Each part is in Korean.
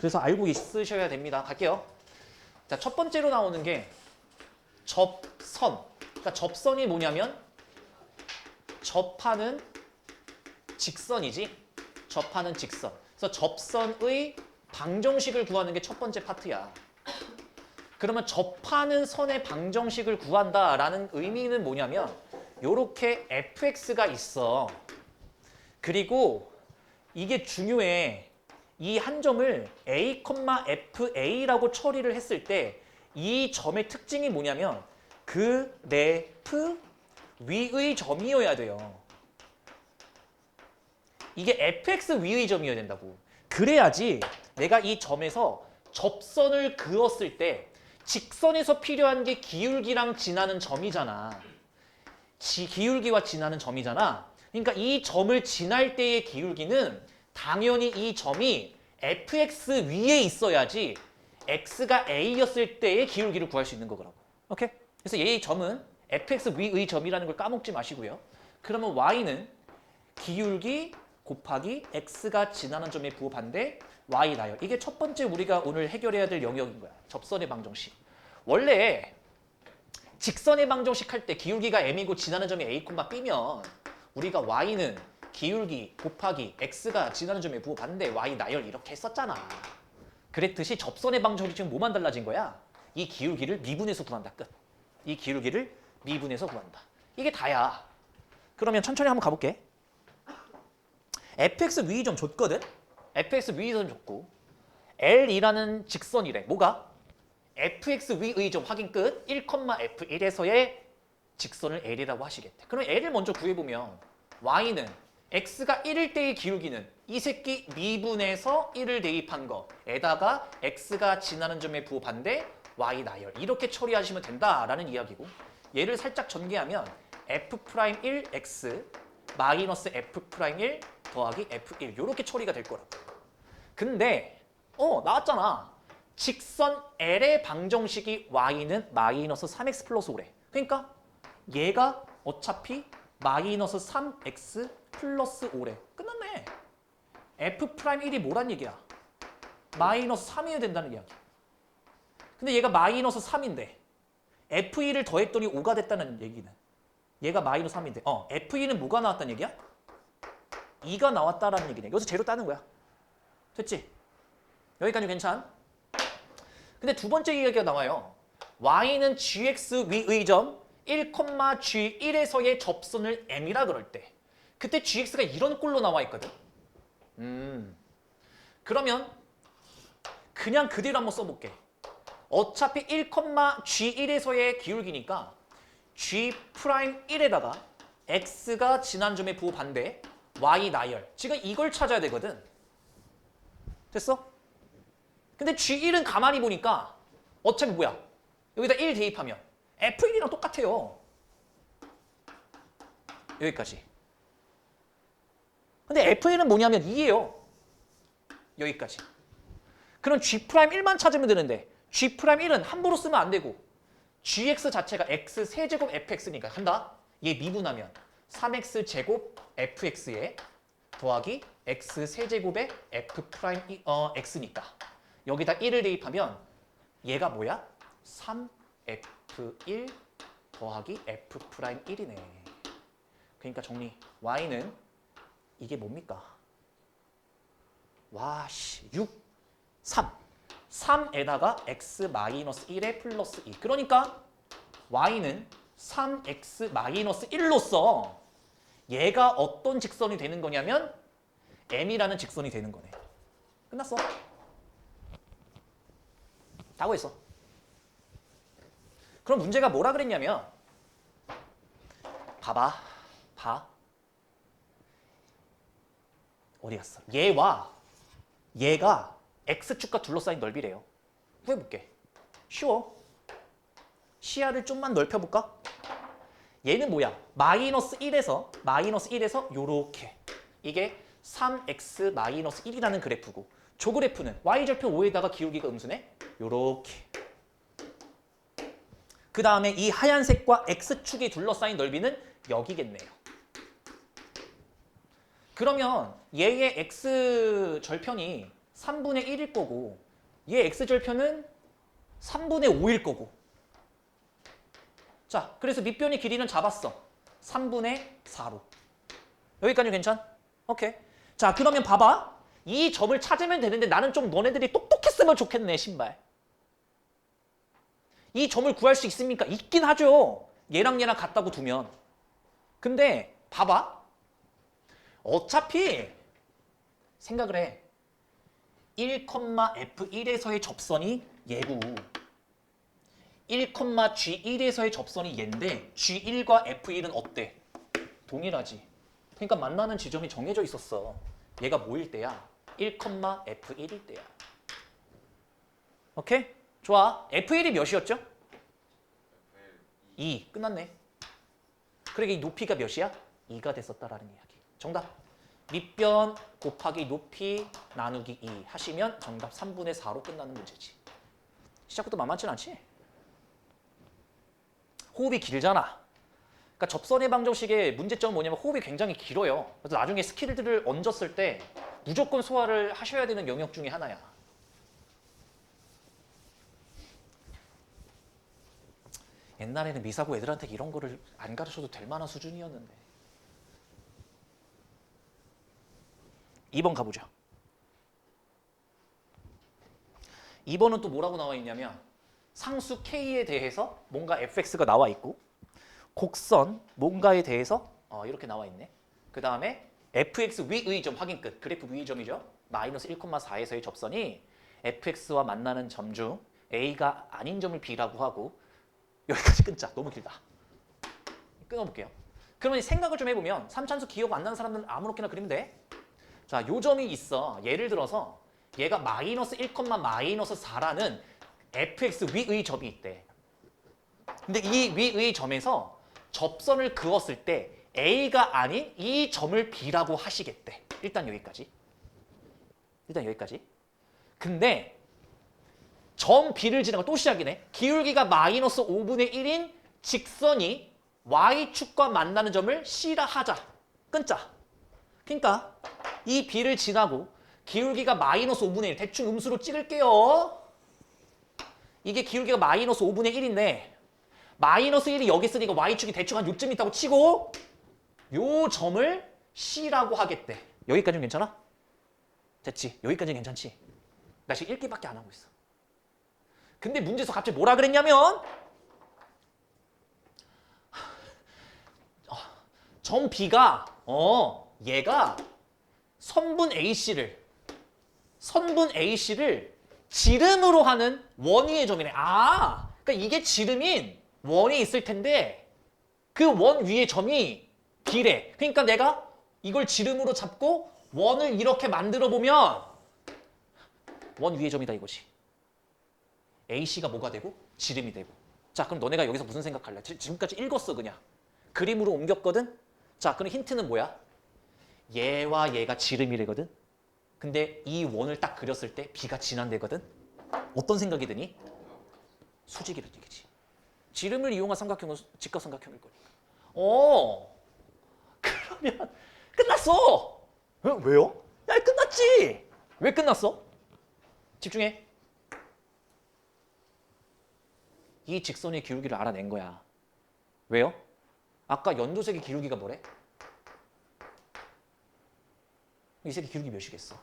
그래서 알고 있으셔야 됩니다. 갈게요. 자, 첫 번째로 나오는 게 접선. 그러니까 접선이 뭐냐면 접하는 직선이지. 접하는 직선. 그래서 접선의 방정식을 구하는 게 첫 번째 파트야. 그러면 접하는 선의 방정식을 구한다라는 의미는 뭐냐면 요렇게 fx가 있어. 그리고 이게 중요해. 이 한 점을 a, fa라고 처리를 했을 때 이 점의 특징이 뭐냐면 그래프 위의 점이어야 돼요. 이게 fx 위의 점이어야 된다고. 그래야지 내가 이 점에서 접선을 그었을 때 직선에서 필요한 게 기울기랑 지나는 점이잖아. 기울기와 지나는 점이잖아. 그러니까 이 점을 지날 때의 기울기는 당연히 이 점이 fx 위에 있어야지 x가 a였을 때의 기울기를 구할 수 있는 거라고. 오케이? 그래서 이 점은 fx 위의 점이라는 걸 까먹지 마시고요. 그러면 y는 기울기 곱하기 x가 지나는 점에 부호반대 y 나열. 이게 첫 번째 우리가 오늘 해결해야 될 영역인 거야. 접선의 방정식. 원래 직선의 방정식 할 때 기울기가 m이고 지나는 점이 a, b면 우리가 y는 기울기 곱하기 x가 지나는 점에 부호반대 y 나열 이렇게 했었잖아. 그랬듯이 접선의 방정식이 지금 뭐만 달라진 거야? 이 기울기를 미분해서 구한다. 끝. 이 기울기를 미분해서 구한다. 이게 다야. 그러면 천천히 한번 가볼게. fx 위의 점 줬거든? fx 위의 점 줬고 L이라는 직선이래. 뭐가? fx 위의 점 확인 끝 1,f1에서의 직선을 L이라고 하시겠대. 그럼 L을 먼저 구해보면 y는 x가 1일 때의 기울기는 이 새끼 미분해서 1을 대입한 거에다가 x가 지나는 점의 부호 반대 y 나열 이렇게 처리하시면 된다라는 이야기고 얘를 살짝 전개하면 f'1 x 마이너스 f'1 더하기 f1 이렇게 처리가 될 거라고. 근데 나왔잖아. 직선 L의 방정식이 y는 마이너스 3x 플러스 5래. 그러니까 얘가 어차피 마이너스 3x 플러스 5래. 끝났네. f'1이 뭐란 얘기야? 마이너스 3이어야 된다는 이야기. 근데 얘가 마이너스 3인데 f1을 더했더니 5가 됐다는 얘기는 얘가 마이너스 3인데 f1은 뭐가 나왔다는 얘기야? 2가 나왔다라는 얘기네. 여기서 제로 따는 거야. 됐지? 여기까지 괜찮? 근데 두 번째 이야기가 나와요. y는 gx 위의 점 1,g1에서의 접선을 m이라 그럴 때 그때 gx가 이런 꼴로 나와 있거든. 그러면 그냥 그대로 한번 써볼게. 어차피 1,g1에서의 기울기니까 g'1에다가 x가 지난 점의 부호 반대 y 나열. 지금 이걸 찾아야 되거든. 됐어? 근데 g1은 가만히 보니까 어차피 뭐야? 여기다 1 대입하면 f1이랑 똑같아요. 여기까지. 근데 f1은 뭐냐면 2예요. 여기까지. 그럼 g'1만 찾으면 되는데 g'1은 함부로 쓰면 안 되고 gx 자체가 x 세제곱 fx니까 한다. 얘 미분하면 3x 제곱 fx에 더하기 x 세제곱의 f' x니까 여기다 1을 대입하면 얘가 뭐야? 3f1 더하기 f'1이네. 그러니까 정리. y는 이게 뭡니까? 와, 6, 3. 3에다가 x 마이너스 1에 플러스 2. 그러니까 y는 3x 마이너스 1로서 얘가 어떤 직선이 되는 거냐면 m이라는 직선이 되는 거네. 끝났어. 다 구했어. 그럼 문제가 뭐라 그랬냐면 봐봐. 봐. 어디 갔어? 얘가 x축과 둘러싸인 넓이래요. 구해볼게. 쉬워. 시야를 좀만 넓혀볼까? 얘는 뭐야? 마이너스 1에서 요렇게. 이게 3x 마이너스 1이라는 그래프고 저 그래프는 y절표 5에다가 기울기가 음수네? 요렇게. 그 다음에 이 하얀색과 x축이 둘러싸인 넓이는 여기겠네요. 그러면 얘의 x절편이 3분의 1일 거고 얘 x절편은 3분의 5일 거고. 자, 그래서 밑변의 길이는 잡았어. 3분의 4로. 여기까지 괜찮? 오케이. 자, 그러면 봐봐. 이 점을 찾으면 되는데 나는 좀 너네들이 똑똑했으면 좋겠네, 신발. 이 점을 구할 수 있습니까? 있긴 하죠. 얘랑 얘랑 같다고 두면. 근데 봐봐. 어차피 생각을 해. 1,f1에서의 접선이 얘고 1,g1에서의 접선이 얘인데 g1과 f1은 어때? 동일하지. 그러니까 만나는 지점이 정해져 있었어. 얘가 뭐일 때야? 1,f1일 때야. 오케이? 좋아. f1이 몇이었죠? 2. 끝났네. 그러니까 이 높이가 몇이야? 2가 됐었다라는 이야기. 정답. 밑변 곱하기 높이 나누기 2 하시면 정답 3분의 4로 끝나는 문제지. 시작부터 만만치 않지? 호흡이 길잖아. 그러니까 접선의 방정식의 문제점은 뭐냐면 호흡이 굉장히 길어요. 그래서 나중에 스킬들을 얹었을 때 무조건 소화를 하셔야 되는 영역 중에 하나야. 옛날에는 미사고 애들한테 이런 거를 안 가르쳐도 될 만한 수준이었는데. 2번 가보자. 2번은 또 뭐라고 나와 있냐면 상수 K에 대해서 뭔가 fx가 나와 있고 곡선 뭔가에 대해서 이렇게 나와 있네. 그 다음에 fx 위의 점 확인 끝. 그래프 위의 점이죠. 마이너스 1,4에서의 접선이 fx와 만나는 점 중 a가 아닌 점을 b라고 하고 여기까지 끊자. 너무 길다. 끊어볼게요. 그러면 생각을 좀 해보면 3차함수 기억 안 나는 사람들은 아무렇게나 그리면 돼. 자, 요 점이 있어. 예를 들어서 얘가 마이너스 1,-4라는 fx 위의 점이 있대. 근데 이 위의 점에서 접선을 그었을 때 a가 아닌 이 점을 b라고 하시겠대. 일단 여기까지. 근데 점 b를 지나고 또 시작이네. 기울기가 마이너스 5분의 1인 직선이 y축과 만나는 점을 c라 하자. 끊자. 그러니까 이 b를 지나고 기울기가 마이너스 5분의 1. 대충 음수로 찍을게요. 이게 기울기가 마이너스 5분의 1인데 마이너스 1이 여기 있으니까 y축이 대충 한 요쯤 있다고 치고 요 점을 c라고 하겠대. 여기까지는 괜찮아? 됐지? 여기까지는 괜찮지? 나 지금 읽기밖에 안 하고 있어. 근데 문제에서 갑자기 뭐라 그랬냐면 점 B가 얘가 선분 AC를 지름으로 하는 원위의 점이네. 그러니까 이게 지름인 원이 있을 텐데 그 원 위의 점이 B래. 그러니까 내가 이걸 지름으로 잡고 원을 이렇게 만들어 보면 원 위의 점이다 이거지. AC가 뭐가 되고? 지름이 되고. 자, 그럼 너네가 여기서 무슨 생각할래? 지금까지 읽었어 그냥. 그림으로 옮겼거든? 자, 그럼 힌트는 뭐야? 얘와 얘가 지름이래거든? 근데 이 원을 딱 그렸을 때 B가 진한되거든? 어떤 생각이 드니? 수직이라는 얘기지. 지름을 이용한 삼각형은 직각삼각형일 거니까. 그러면 끝났어! 왜요? 야, 끝났지! 왜 끝났어? 집중해. 이 직선의 기울기를 알아낸 거야. 왜요? 아까 연두색의 기울기가 뭐래? 이 색의 기울기 몇이겠어?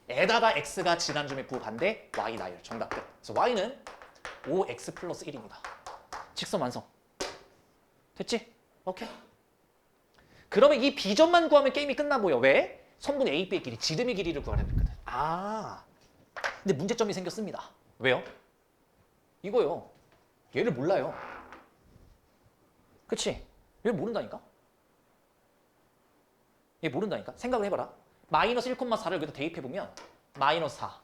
에다가 x가 지난 점의 부반대 y 나열. 정답 끝. 그래서 y는 5x 플러스 1입니다. 직선 완성. 됐지? 오케이. 그러면 이 b점만 구하면 게임이 끝나 보여. 왜? 선분 a, b의 길이, 지름의 길이를 구하려 했거든. 근데 문제점이 생겼습니다. 왜요? 이거요. 얘를 몰라요. 그치? 얘를 모른다니까? 얘 모른다니까? 생각을 해봐라. 마이너스 1,4를 여기다 대입해보면 마이너스 4,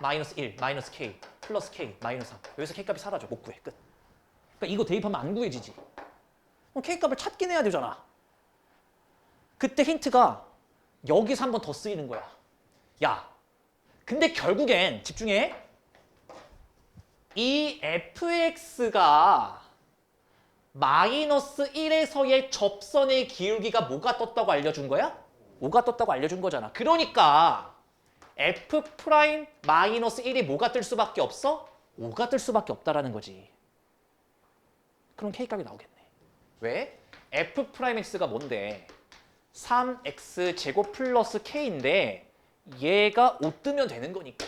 마이너스 1, 마이너스 k, 플러스 k, 마이너스 3. 여기서 k값이 사라져. 못 구해. 끝. 그러니까 이거 대입하면 안 구해지지. 그럼 k값을 찾긴 해야 되잖아. 그때 힌트가 여기서 한 번 더 쓰이는 거야. 야, 근데 결국엔 집중해. 이 fx가 마이너스 1에서의 접선의 기울기가 뭐가 떴다고 알려준 거야? 5가 떴다고 알려준 거잖아. 그러니까 f 프라임 마이너스 1이 뭐가 뜰 수밖에 없어? 5가 뜰 수밖에 없다라는 거지. 그럼 K값이 나오겠네. 왜? f 프라임 x가 뭔데? 3x 제곱 플러스 k인데 얘가 5 뜨면 되는 거니까.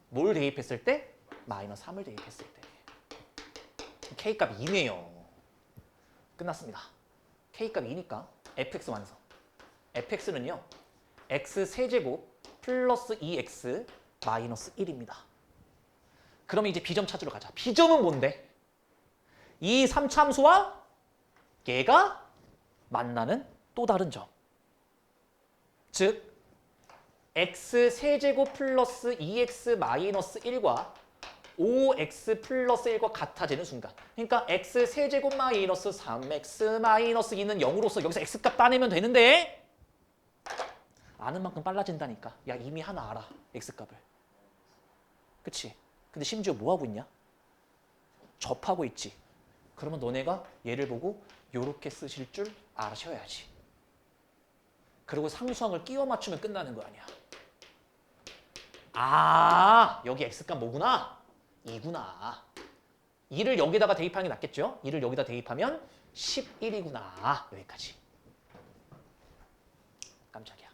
뭘 대입했을 때? 마이너스 3을 대입했을 때. K값 2네요. 끝났습니다. K값 2니까 fx 완성. fx는요. x 세제곱 플러스 2x 마이너스 1입니다. 그러면 이제 B점 찾으러 가자. B점은 뭔데? 이 3참수와 얘가 만나는 또 다른 점. 즉 x 세제곱 플러스 2x 마이너스 1과 5x 플러스 1과 같아지는 순간. 그러니까 x 세제곱 마이너스 3x 마이너스 2는 0으로서 여기서 x값 따내면 되는데 아는 만큼 빨라진다니까. 야 이미 하나 알아. x값을. 그치? 근데 심지어 뭐하고 있냐? 접하고 있지. 그러면 너네가 얘를 보고 요렇게 쓰실 줄 아셔야지. 그리고 상수항을 끼워 맞추면 끝나는 거 아니야. 아 여기 x값 뭐구나? 2구나. 2를 여기다가 대입하는 게 낫겠죠? 2를 여기다 대입하면 11이구나. 여기까지. 깜짝이야.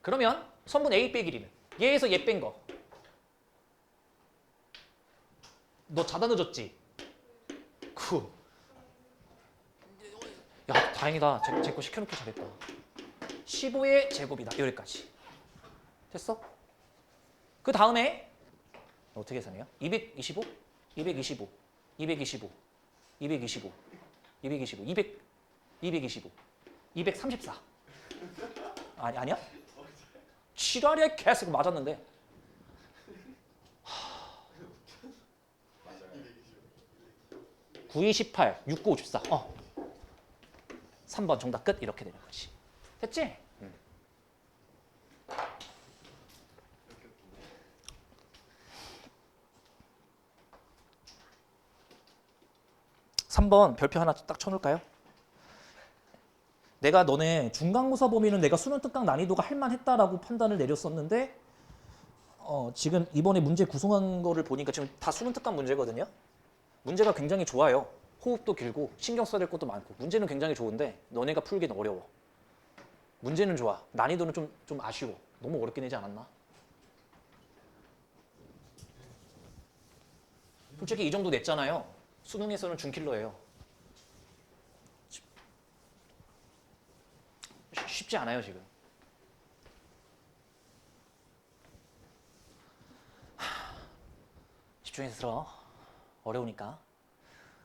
그러면 선분 A 빼기 1은 얘에서 얘 뺀 거. 너 자다 늦었지? 야 다행이다. 제 거 시켜놓기 잘했다. 15의 제곱이다. 여기까지. 됐어? 그 다음에 어떻게 계산해요? 225, 225, 225, 225, 225, 200, 225, 234. 아니야? 7알에 계속 맞았는데. 9, 28, 6, 9, 54. 3번 정답 끝. 이렇게 되는 거지. 됐지? 3번 별표 하나 딱 쳐놓을까요? 내가 너네 중간고사 범위는 내가 수능 특강 난이도가 할만했다라고 판단을 내렸었는데 지금 이번에 문제 구성한 거를 보니까 지금 다 수능 특강 문제거든요. 문제가 굉장히 좋아요. 호흡도 길고 신경 써야 될 것도 많고 문제는 굉장히 좋은데 너네가 풀기는 어려워. 문제는 좋아. 난이도는 좀 아쉬워. 너무 어렵게 내지 않았나? 솔직히 이 정도 냈잖아요. 수능에서는 준킬러예요. 쉽지 않아요 지금. 집중해서 들어. 어려우니까.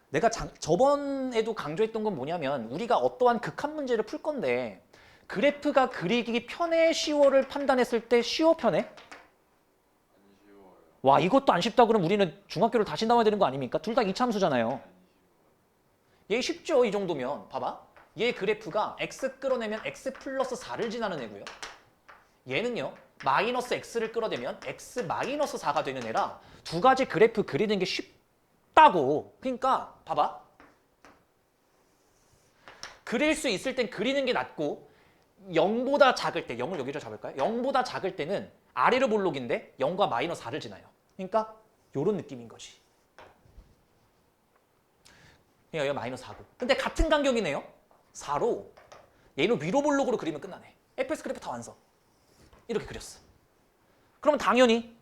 내가 저번에도 강조했던 건 뭐냐면 우리가 어떠한 극한 문제를 풀 건데 그래프가 그리기 편해 쉬워를 판단했을 때 쉬워 편해? 와 이것도 안 쉽다 그러면 우리는 중학교를 다시 나와야 되는 거 아닙니까? 둘 다 이차함수잖아요. 얘 쉽죠 이 정도면. 봐봐. 얘 그래프가 x 끌어내면 x 플러스 4를 지나는 애고요. 얘는요. 마이너스 x를 끌어내면 x 마이너스 4가 되는 애라 두 가지 그래프 그리는 게 쉽다고. 그러니까 봐봐. 그릴 수 있을 땐 그리는 게 낫고 0보다 작을 때 0을 여기로 잡을까요? 0보다 작을 때는 아래로 볼록인데 0과 마이너스 4를 지나요. 그러니까 이런 느낌인 거지. 여기가 마이너스 4고. 근데 같은 간격이네요. 4로 얘는 위로 볼록으로 그리면 끝나네. fx 그래프 다 완성. 이렇게 그렸어. 그러면 당연히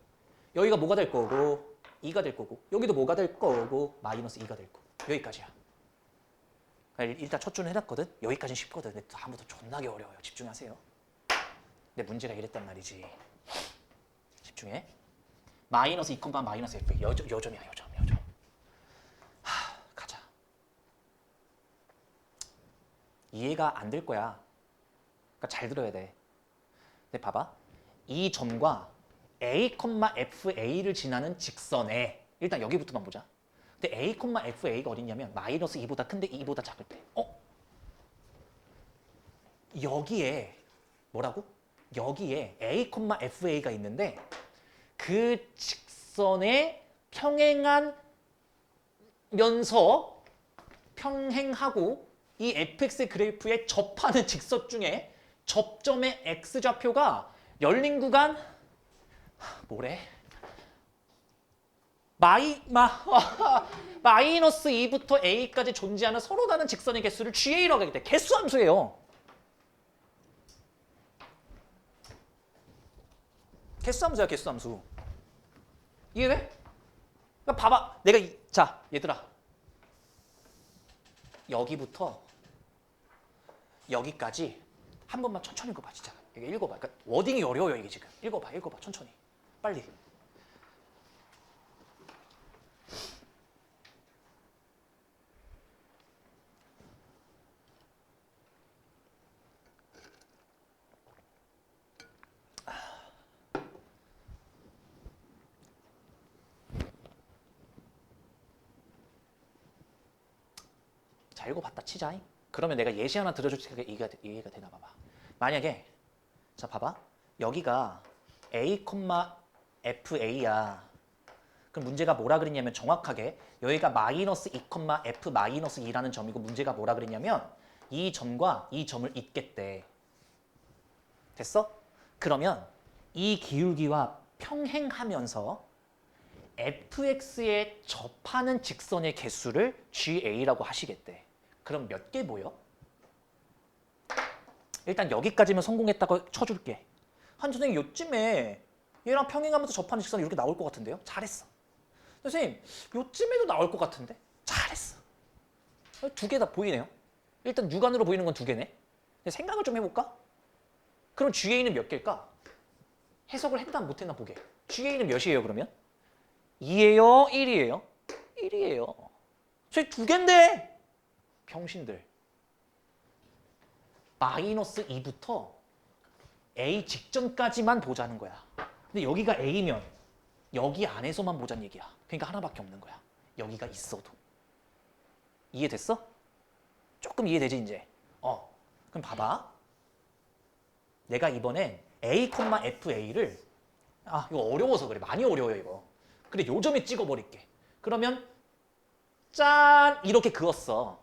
여기가 뭐가 될 거고 2가 될 거고 여기도 뭐가 될 거고 마이너스 2가 될 거고 여기까지야. 일단 첫 줄은 해놨거든. 여기까지는 쉽거든. 근데 다음부터 존나게 어려워요. 집중하세요. 근데 문제가 이랬단 말이지. 집중해. 마이너스 2, 마이너스 f. 요점이야 요점. 가자. 이해가 안 될 거야. 그러니까 잘 들어야 돼. 근데 봐봐. 이 점과 a, fa를 지나는 직선에 일단 여기부터만 보자. 근데 a, fa가 어딨냐면 마이너스 2보다 큰데 2보다 작을 때. 여기에 뭐라고? 여기에 a, fa가 있는데 그 직선에 평행하고 이 fx 그래프에 접하는 직선 중에 접점의 x좌표가 열린 구간 뭐래? 마이너스 2부터 a까지 존재하는 서로 다른 직선의 개수를 GA라고 하기 때문에 개수함수예요. 개수함수야, 개수함수. 이해돼? 그러니까 봐봐. 자, 얘들아. 여기부터 여기까지 한 번만 천천히 읽어봐, 진짜. 이게 읽어봐. 그러니까 워딩이 어려워요, 이게 지금. 읽어봐, 천천히. 빨리. 자, 읽어봤다 치자잉. 그러면 내가 예시 하나 들어줄 테니까 이해가 되나 봐봐. 만약에 자 봐봐. 여기가 a, fa야. 그럼 문제가 뭐라 그랬냐면 정확하게 여기가 마이너스 2, f 마이너스 2라는 점이고 문제가 뭐라 그랬냐면 이 점과 이 점을 잇겠대. 됐어? 그러면 이 기울기와 평행하면서 fx에 접하는 직선의 개수를 GA라고 하시겠대. 그럼 몇 개 보여? 일단 여기까지면 성공했다고 쳐줄게. 한 선생님 요쯤에 얘랑 평행하면서 접하는 직선이 이렇게 나올 것 같은데요? 잘했어. 선생님 요쯤에도 나올 것 같은데? 잘했어. 두 개 다 보이네요. 일단 육안으로 보이는 건 두 개네. 생각을 좀 해볼까? 그럼 GA는 몇 개일까? 해석을 했나 못했나 보게. GA는 몇이에요 그러면? 2예요? 1이에요? 1이에요. 저희 두 개인데 병신들. 마이너스 2부터 A 직전까지만 보자는 거야. 근데 여기가 A면 여기 안에서만 보자는 얘기야. 그러니까 하나밖에 없는 거야. 여기가 있어도. 이해됐어? 조금 이해되지 이제? 그럼 봐봐. 내가 이번엔 A, FA를 이거 어려워서 그래. 많이 어려워요 이거. 그래 요점에 찍어버릴게. 그러면 짠 이렇게 그었어.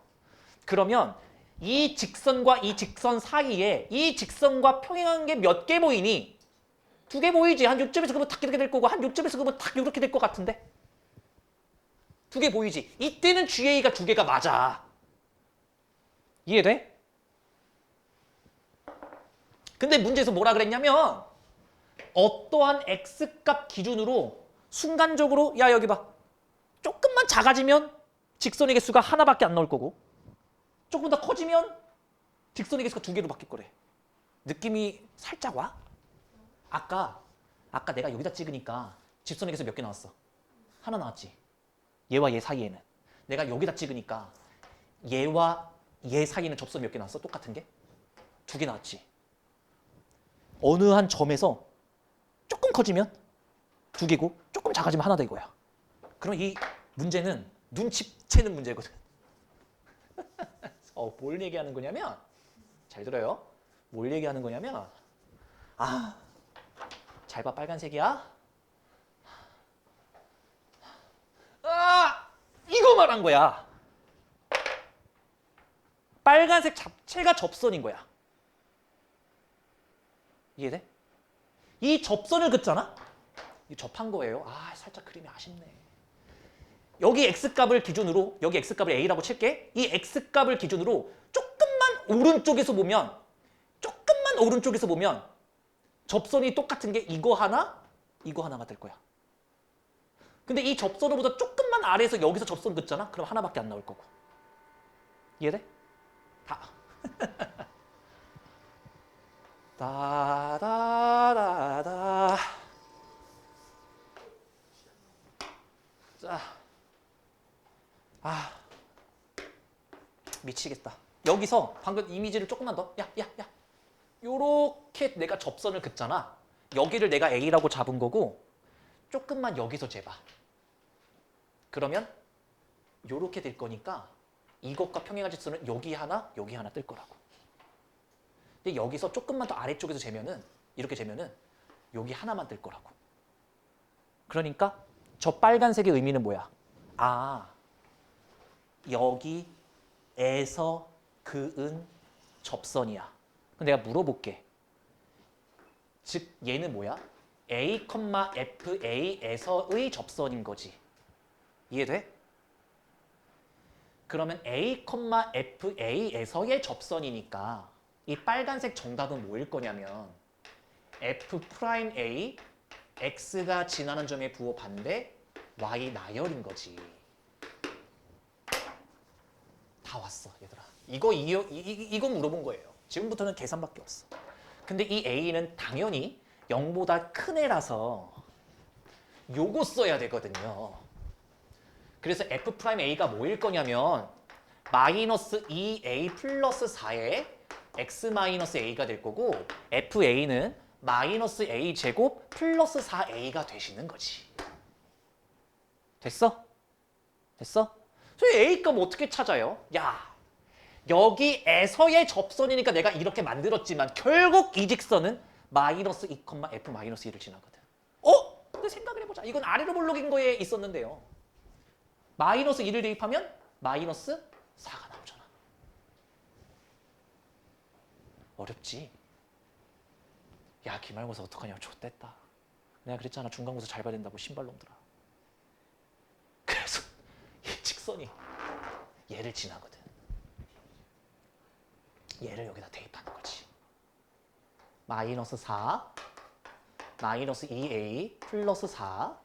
그러면 이 직선과 이 직선 사이에 이 직선과 평행한 게 몇 개 보이니? 두 개 보이지? 한 요점에서 그러면 탁 이렇게 될 거고 한 요점에서 그러면 탁 이렇게 될 것 같은데? 두 개 보이지? 이때는 GA가 두 개가 맞아. 이해돼? 근데 문제에서 뭐라 그랬냐면 어떠한 X값 기준으로 순간적으로 야 여기 봐. 조금만 작아지면 직선의 개수가 하나밖에 안 나올 거고 조금 더 커지면 직선의 개수가 두 개로 바뀔 거래. 느낌이 살짝 와? 아까 내가 여기다 찍으니까 직선의 개수 몇 개 나왔어? 하나 나왔지. 얘와 얘 사이에는. 내가 여기다 찍으니까 얘와 얘 사이에는 접선이 몇 개 나왔어? 똑같은 게? 두 개 나왔지. 어느 한 점에서 조금 커지면 두 개고 조금 작아지면 하나다 이거야. 그럼 이 문제는 눈치채는 문제거든. 뭘 얘기하는 거냐면 잘 들어요. 뭘 얘기하는 거냐면 잘 봐 빨간색이야. 이거 말한 거야. 빨간색 자체가 접선인 거야. 이해돼? 이 접선을 긋잖아? 이 접한 거예요. 살짝 그림이 아쉽네. 여기 X값을 기준으로 여기 X값을 A라고 칠게. 이 X값을 기준으로 조금만 오른쪽에서 보면 접선이 똑같은 게 이거 하나가 될 거야. 근데 이 접선으로보다 조금만 아래에서 여기서 접선 긋잖아? 그럼 하나밖에 안 나올 거고. 이해돼? 다. 다다다다. 자. 미치겠다. 여기서 방금 이미지를 조금만 더. 야. 요렇게 내가 접선을 긋잖아. 여기를 내가 A라고 잡은 거고 조금만 여기서 재봐. 그러면 요렇게 될 거니까 이것과 평행한 직선은 여기 하나 뜰 거라고. 근데 여기서 조금만 더 아래쪽에서 재면은 이렇게 재면은 여기 하나만 뜰 거라고. 그러니까 저 빨간색의 의미는 뭐야? 여기에서 그은 접선이야. 그럼 내가 물어볼게. 즉 얘는 뭐야? a, fa에서의 접선인 거지. 이해돼? 그러면 a, fa에서의 접선이니까 이 빨간색 정답은 뭐일 거냐면 f'A, x가 지나는 점의 부호 반대, y 나열인 거지. 다 왔어, 얘들아. 이거 물어본 거예요. 지금부터는 계산밖에 없어. 근데 이 a는 당연히 0보다 큰 애라서 요거 써야 되거든요. 그래서 f'A가 뭐일 거냐면 마이너스 2a 플러스 4의 x 마이너스 a가 될 거고 fa는 마이너스 a 제곱 플러스 4a가 되시는 거지. 됐어? 됐어? 그래서 a 값 어떻게 찾아요? 야, 여기에서의 접선이니까 내가 이렇게 만들었지만 결국 이 직선은 마이너스 2, f 마이너스 1을 지나거든. 근데 생각을 해보자. 이건 아래로 볼록인 거에 있었는데요. 마이너스 1을 대입하면 마이너스 4가 나오잖아. 어렵지? 야, 기말고사 어떡하냐. 좆됐다. 내가 그랬잖아. 중간고사 잘 봐야 된다고 신발놈들아. 그래서 이 직선이 얘를 지나거든. 얘를 여기다 대입하는 거지. 마이너스 4, 마이너스 2a 플러스 4,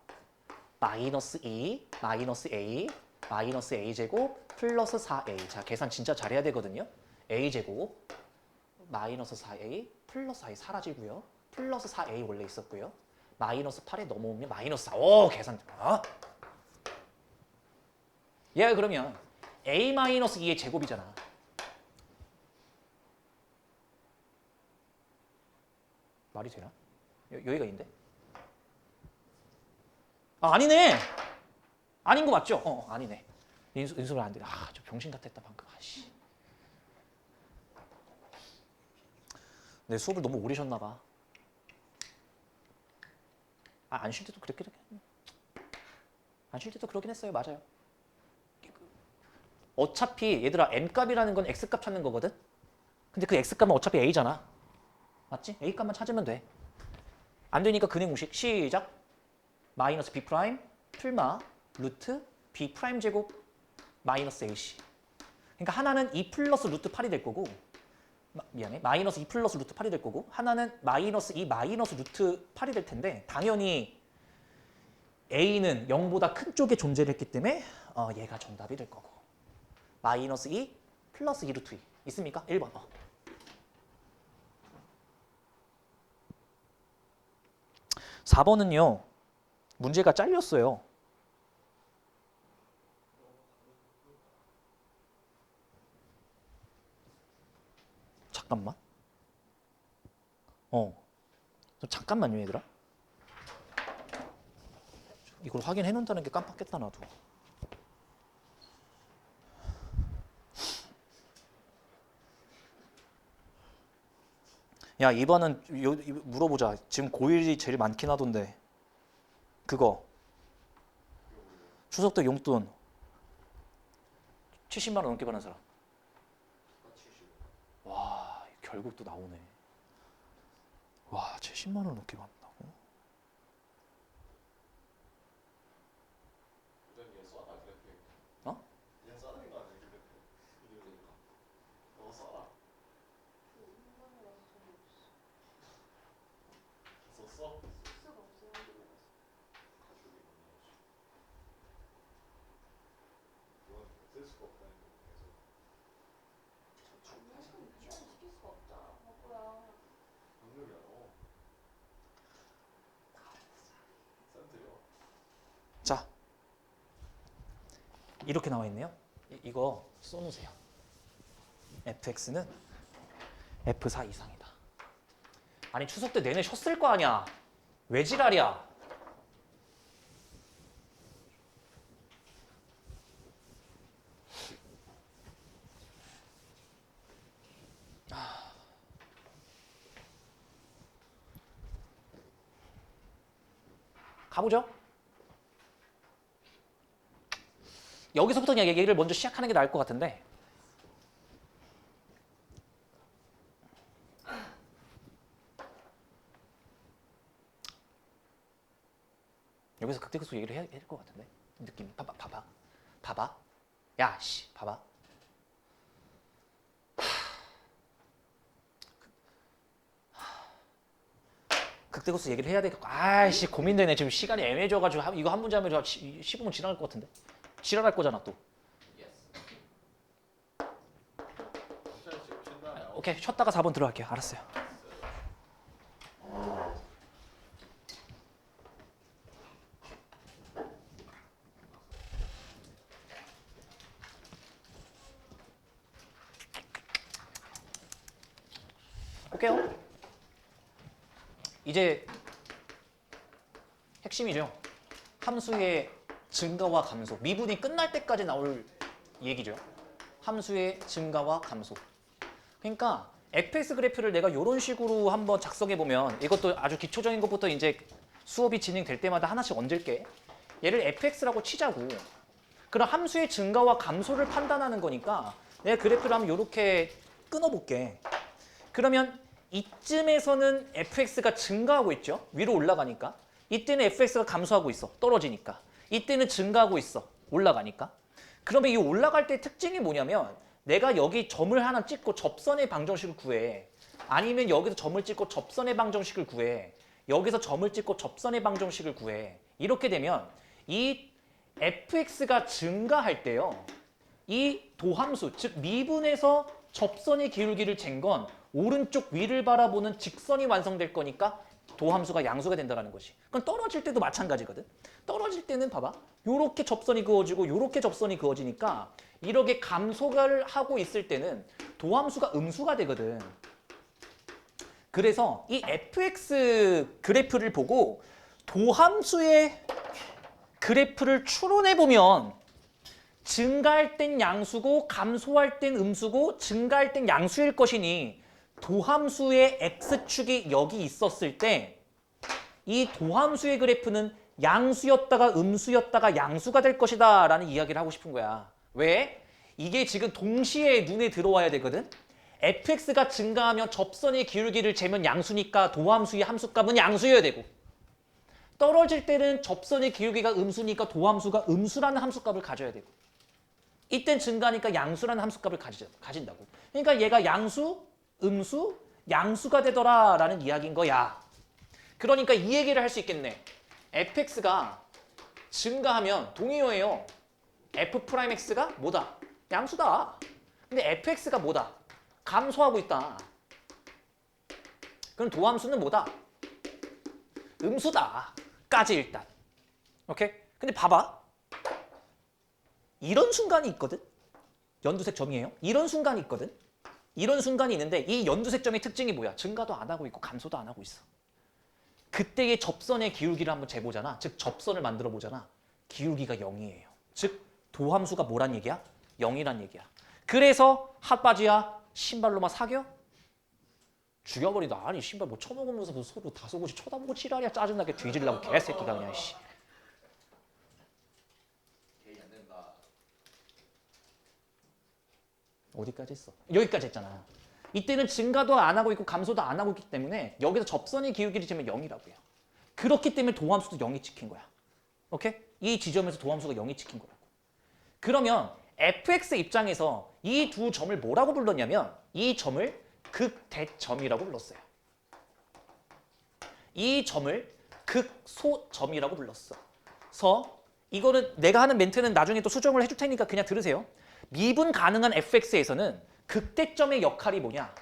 마이너스 2, 마이너스 a, 마이너스 a 제곱 플러스 4a. 자, 계산 진짜 잘해야 되거든요. a 제곱 마이너스 4a 플러스 4a 사라지고요. 플러스 4a 원래 있었고요. 마이너스 8에 넘어오면 마이너스 4. 오, 계산. 얘가 그러면 a 마이너스 2의 제곱이잖아. 말이 되나? 여기가 있는데? 아니네. 아닌 거 맞죠? 아니네. 인수를 안 돼. 저 병신 같았다 방금. 아씨. 내 수업을 너무 오래 쉬었나 봐. 안 쉴 때도 그렇게 안 쉴 때도 그러긴 했어요. 맞아요. 어차피 얘들아 m값이라는 건 x값 찾는 거거든. 근데 그 x값은 어차피 a잖아. 맞지? a값만 찾으면 돼. 안 되니까 근행공식 시작. 마이너스 b 프라임 풀마 루트 b 프라임 제곱 마이너스 ac. 그러니까 하나는 2 플러스 루트 8이 될 거고 미안해. 마이너스 2 플러스 루트 8이 될 거고 하나는 마이너스 2 마이너스 루트 8이 될 텐데 당연히 a는 0보다 큰 쪽에 존재를 했기 때문에 얘가 정답이 될 거고 마이너스 2 플러스 2 루트 2 있습니까? 1번. 4번은요. 문제가 잘렸어요. 잠깐만. 잠깐만요, 얘들아. 이걸 확인해 놓는다는 게 깜빡했다 나도. 야, 2번은 물어보자. 지금 고1이 제일 많긴 하던데. 그거. 추석 때 용돈 70만 원 넘게 받는 사람. 와, 결국 또 나오네. 와, 70만 원 넘게 받는다고? 어? 그냥 써는 거 아니야? 너 써라. 썼어? 쓸 수가 없다는 거 계속. 시킬 수가 없잖아. 바보야. 확률이야. 센트요. 자, 이렇게 나와 있네요. 이거 써놓으세요. fx는 f4 이상이다. 아니 추석 때 내내 쉬었을 거 아니야. 왜 지랄이야? 가보죠. 여기서부터 그냥 얘기를 먼저 시작하는 게 나을 것 같은데 여기서 극대극소 얘기를 해야 될 것 같은데 느낌이. 봐봐. 야, 씨, 봐봐. 극대극소 얘기를 해야 되겠고, 아이씨 고민되네. 지금 시간이 애매해져가지고 이거 한 문제 하면 저 15분 지나갈 것 같은데. 지랄할 거잖아 또. 천천히 지금 쉰다. 오케이, 쉬었다가 4번 들어갈게요. 알았어요. 볼게요. 이제 핵심이죠. 함수의 증가와 감소. 미분이 끝날 때까지 나올 얘기죠. 함수의 증가와 감소. 그러니까 fx 그래프를 내가 이런 식으로 한번 작성해 보면, 이것도 아주 기초적인 것부터 이제 수업이 진행될 때마다 하나씩 얹을게. 얘를 fx라고 치자고. 그럼 함수의 증가와 감소를 판단하는 거니까 내가 그래프를 한번 이렇게 끊어볼게. 그러면 이쯤에서는 fx가 증가하고 있죠. 위로 올라가니까. 이때는 fx가 감소하고 있어. 떨어지니까. 이때는 증가하고 있어. 올라가니까. 그러면 이 올라갈 때 특징이 뭐냐면, 내가 여기 점을 하나 찍고 접선의 방정식을 구해. 아니면 여기서 점을 찍고 접선의 방정식을 구해. 여기서 점을 찍고 접선의 방정식을 구해. 이렇게 되면 이 fx가 증가할 때요. 이 도함수, 즉 미분에서 접선의 기울기를 잰 건 오른쪽 위를 바라보는 직선이 완성될 거니까 도함수가 양수가 된다는 것이. 그럼 떨어질 때도 마찬가지거든. 떨어질 때는 봐봐. 요렇게 접선이 그어지고 요렇게 접선이 그어지니까 이렇게 감소를 하고 있을 때는 도함수가 음수가 되거든. 그래서 이 fx 그래프를 보고 도함수의 그래프를 추론해 보면 증가할 땐 양수고 감소할 땐 음수고 증가할 땐 양수일 것이니 도함수의 x축이 여기 있었을 때 이 도함수의 그래프는 양수였다가 음수였다가 양수가 될 것이다 라는 이야기를 하고 싶은 거야. 왜? 이게 지금 동시에 눈에 들어와야 되거든. fx가 증가하면 접선의 기울기를 재면 양수니까 도함수의 함수값은 양수여야 되고, 떨어질 때는 접선의 기울기가 음수니까 도함수가 음수라는 함수값을 가져야 되고, 이땐 증가하니까 양수라는 함수값을 가진다고. 그러니까 얘가 양수, 음수, 양수가 되더라 라는 이야기인 거야. 그러니까 이 얘기를 할 수 있겠네. fx가 증가하면 동의어예요. f'x가 뭐다? 양수다. 근데 fx가 뭐다? 감소하고 있다. 그럼 도함수는 뭐다? 음수다. 까지 일단. 오케이? 근데 봐봐. 이런 순간이 있거든. 연두색 점이에요. 이런 순간이 있거든. 이런 순간이 있는데 이 연두색 점의 특징이 뭐야? 증가도 안 하고 있고 감소도 안 하고 있어. 그때의 접선의 기울기를 한번 재보잖아. 즉 접선을 만들어 보잖아. 기울기가 0이에요. 즉 도함수가 뭐란 얘기야? 0이란 얘기야. 그래서 핫바지야 신발로 막 사겨? 죽여버리다. 아니 신발 뭐 처먹으면서 뭐 서로 다소곳이 쳐다보고 지랄이야. 짜증나게 뒤질라고 개새끼가 그냥. 씨. 어디까지 했어? 여기까지 했잖아. 이때는 증가도 안 하고 있고 감소도 안 하고 있기 때문에 여기서 접선의 기울기를 재면 0이라고 해요. 그렇기 때문에 도함수도 0이 찍힌 거야. 오케이? 이 지점에서 도함수가 0이 찍힌 거라고. 그러면 fx 입장에서 이 두 점을 뭐라고 불렀냐면 이 점을 극대점이라고 불렀어요. 이 점을 극소점이라고 불렀어. 그래서 이거는 내가 하는 멘트는 나중에 또 수정을 해줄 테니까 그냥 들으세요. 미분 가능한 fx에서는 극대점의 역할이 뭐냐?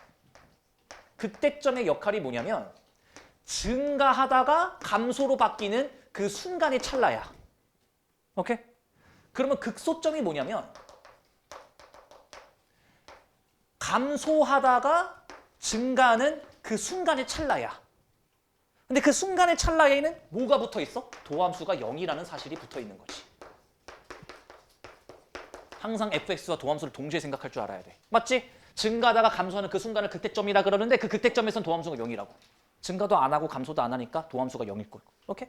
극대점의 역할이 뭐냐면 증가하다가 감소로 바뀌는 그 순간의 찰나야. 오케이? 그러면 극소점이 뭐냐면 감소하다가 증가하는 그 순간의 찰나야. 근데 그 순간의 찰나에는 뭐가 붙어 있어? 도함수가 0이라는 사실이 붙어 있는 거지. 항상 fx와 도함수를 동시에 생각할 줄 알아야 돼. 맞지? 증가하다가 감소하는 그 순간을 극대점이라 그러는데 그 극대점에선 도함수가 0이라고. 증가도 안 하고 감소도 안 하니까 도함수가 0일 거고. 오케이?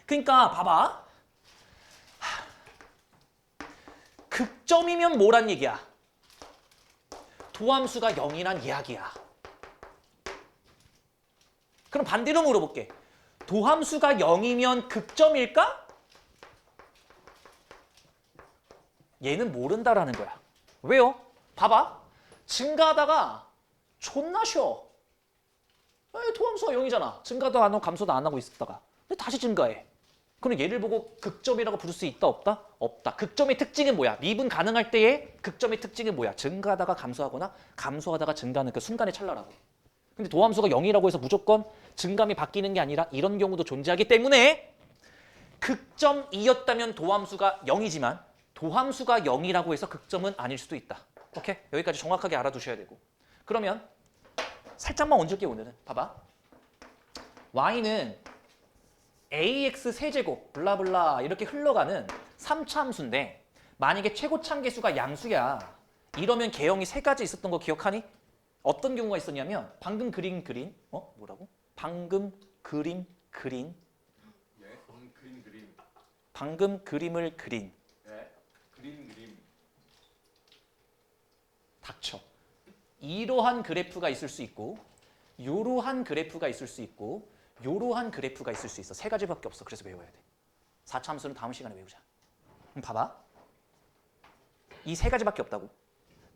그러니까 봐봐. 극점이면 뭐란 얘기야? 도함수가 0이란 이야기야. 그럼 반대로 물어볼게. 도함수가 0이면 극점일까? 얘는 모른다라는 거야. 왜요? 봐봐. 증가하다가 존나 쉬어. 도함수가 0이잖아. 증가도 안 하고 감소도 안 하고 있었다가. 근데 다시 증가해. 그럼 얘를 보고 극점이라고 부를 수 있다 없다? 없다. 극점의 특징은 뭐야? 미분 가능할 때의 극점의 특징은 뭐야? 증가하다가 감소하거나 감소하다가 증가하는 그 순간의 찰나라고. 근데 도함수가 0이라고 해서 무조건 증감이 바뀌는 게 아니라 이런 경우도 존재하기 때문에 극점 2였다면 도함수가 0이지만 도함수가 0이라고 해서 극점은 아닐 수도 있다. 오케이? 여기까지 정확하게 알아두셔야 되고. 그러면 살짝만 얹을게요 오늘은. 봐봐. y는 ax 세제곱 블라블라 이렇게 흘러가는 3차 함수인데 만약에 최고차계수가 양수야. 이러면 개형이 세 가지 있었던 거 기억하니? 어떤 경우가 있었냐면 방금 그린 뭐라고? 방금 그린 예? 그림. 방금 그림을 그린 예? 그림. 닥쳐. 이러한 그래프가 있을 수 있고 요러한 그래프가 있을 수 있고 요러한 그래프가 있을 수 있어. 세 가지밖에 없어. 그래서 외워야 돼. 4차 함수는 다음 시간에 외우자. 그럼 봐봐. 이 세 가지밖에 없다고.